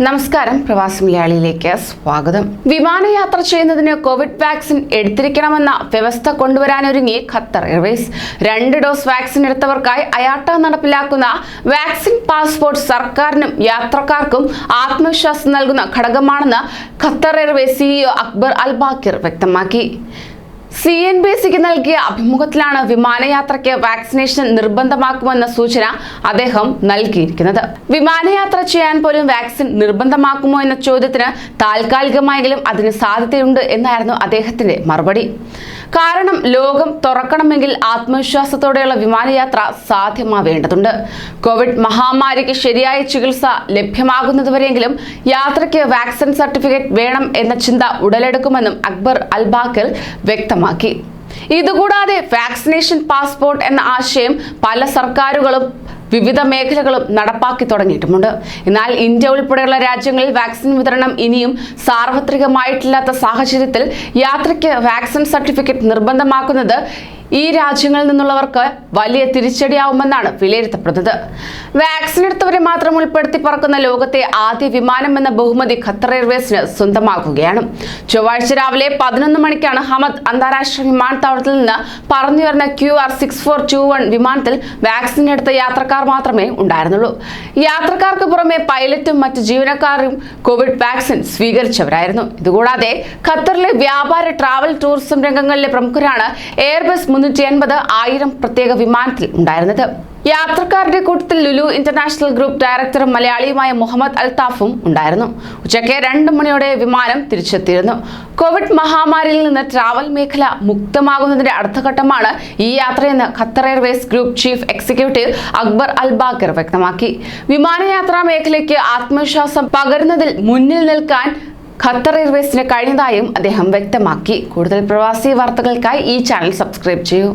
നമസ്കാരം, പ്രവാസി മലയാളിയിലേക്ക് സ്വാഗതം. വിമാനയാത്ര ചെയ്യുന്നതിന് കോവിഡ് വാക്സിൻ എടുത്തിരിക്കണമെന്ന വ്യവസ്ഥ കൊണ്ടുവരാനൊരുങ്ങി ഖത്തർ എയർവേസ്. 2 ഡോസ് വാക്സിൻ എടുത്തവർക്കായി അയാട്ട നടപ്പിലാക്കുന്ന വാക്സിൻ പാസ്പോർട്ട് സർക്കാരിനും യാത്രക്കാർക്കും ആത്മവിശ്വാസം നൽകുന്ന ഘടകമാണെന്ന് Qatar Airways CEO Akbar Al Baker വ്യക്തമാക്കി. CNBCക്ക് നൽകിയ അഭിമുഖത്തിലാണ് വിമാനയാത്രയ്ക്ക് വാക്സിനേഷൻ നിർബന്ധമാക്കുമെന്ന സൂചന അദ്ദേഹം നൽകിയിരിക്കുന്നത്. വിമാനയാത്ര ചെയ്യാൻ പോലും വാക്സിൻ നിർബന്ധമാക്കുമോ എന്ന ചോദ്യത്തിന് താൽക്കാലികമായെങ്കിലും അതിന് സാധ്യതയുണ്ട് എന്നായിരുന്നു അദ്ദേഹത്തിന്റെ മറുപടി. കാരണം ലോകം തുറക്കണമെങ്കിൽ ആത്മവിശ്വാസത്തോടെയുള്ള വിമാനയാത്ര സാധ്യമാവേണ്ടതുണ്ട്. കോവിഡ് മഹാമാരിക്ക് ശരിയായ ചികിത്സ ലഭ്യമാകുന്നതുവരെയെങ്കിലും യാത്രയ്ക്ക് വാക്സിൻ സർട്ടിഫിക്കറ്റ് വേണം എന്ന ചിന്ത ഉടലെടുക്കുമെന്നും അക്ബർ അൽ ബാക്കിർ വ്യക്തമാക്കി. ഇതുകൂടാതെ വാക്സിനേഷൻ പാസ്പോർട്ട് എന്ന ആശയം പല സർക്കാരുകളും വിവിധ മേഖലകളും നടപ്പാക്കി തുടങ്ങിയിട്ടുമുണ്ട്. എന്നാൽ ഇന്ത്യ ഉൾപ്പെടെയുള്ള രാജ്യങ്ങളിൽ വാക്സിൻ വിതരണം ഇനിയും സാർവത്രികമായിട്ടില്ലാത്ത സാഹചര്യത്തിൽ യാത്രയ്ക്ക് വാക്സിൻ സർട്ടിഫിക്കറ്റ് നിർബന്ധമാക്കുന്നത് ഈ രാജ്യങ്ങളിൽ നിന്നുള്ളവർക്ക് വലിയ തിരിച്ചടിയാവുമെന്നാണ് വിലയിരുത്തപ്പെടുന്നത്. വാക്സിൻ എടുത്തവരെ മാത്രം ഉൾപ്പെടുത്തി പറക്കുന്ന ലോകത്തെ ആദ്യ വിമാനം എന്ന ബഹുമതി ഖത്തർ എയർവേസിന് സ്വന്തമാക്കുകയാണ്. ചൊവ്വാഴ്ച രാവിലെ 11 മണിക്കാണ് ഹമദ് അന്താരാഷ്ട്ര വിമാനത്താവളത്തിൽ നിന്ന് പറന്നുയർന്ന QR6421 വിമാനത്തിൽ വാക്സിൻ എടുത്ത യാത്രക്കാർ മാത്രമേ ഉണ്ടായിരുന്നുള്ളൂ. യാത്രക്കാർക്ക് പുറമെ പൈലറ്റും മറ്റ് ജീവനക്കാരും കോവിഡ് വാക്സിൻ സ്വീകരിച്ചവരായിരുന്നു. ഇതുകൂടാതെ ഖത്തറിലെ വ്യാപാര, ട്രാവൽ, ടൂറിസം രംഗങ്ങളിലെ പ്രമുഖരാണ് എയർബസ് 380-1000 പ്രത്യേക വിമാനത്തിൽ ഉണ്ടായിരുന്നത്. യാത്രക്കാരുടെ കൂട്ടത്തിൽ ലുലു ഇന്റർനാഷണൽ ഗ്രൂപ്പ് ഡയറക്ടറും മലയാളിയുമായ മുഹമ്മദ് അൽത്താഫും ഉണ്ടായിരുന്നു. ഉച്ചയ്ക്ക് 2 മണിയോടെ വിമാനം തിരിച്ചെത്തിയിരുന്നു. കോവിഡ് മഹാമാരിയിൽ നിന്ന് ട്രാവൽ മേഖല മുക്തമാകുന്നതിന്റെ അടുത്തഘട്ടമാണ് ഈ യാത്രയെന്ന് Qatar Airways group chief executive Akbar Al Baker വ്യക്തമാക്കി. വിമാനയാത്രാ മേഖലയ്ക്ക് ആത്മവിശ്വാസം പകരുന്നതിൽ മുന്നിൽ നിൽക്കാൻ ഖത്തർ എയർവേസിന് കഴിഞ്ഞതായും അദ്ദേഹം വ്യക്തമാക്കി. കൂടുതൽ പ്രവാസി വാർത്തകൾക്കായി ഈ ചാനൽ സബ്സ്ക്രൈബ് ചെയ്യൂ.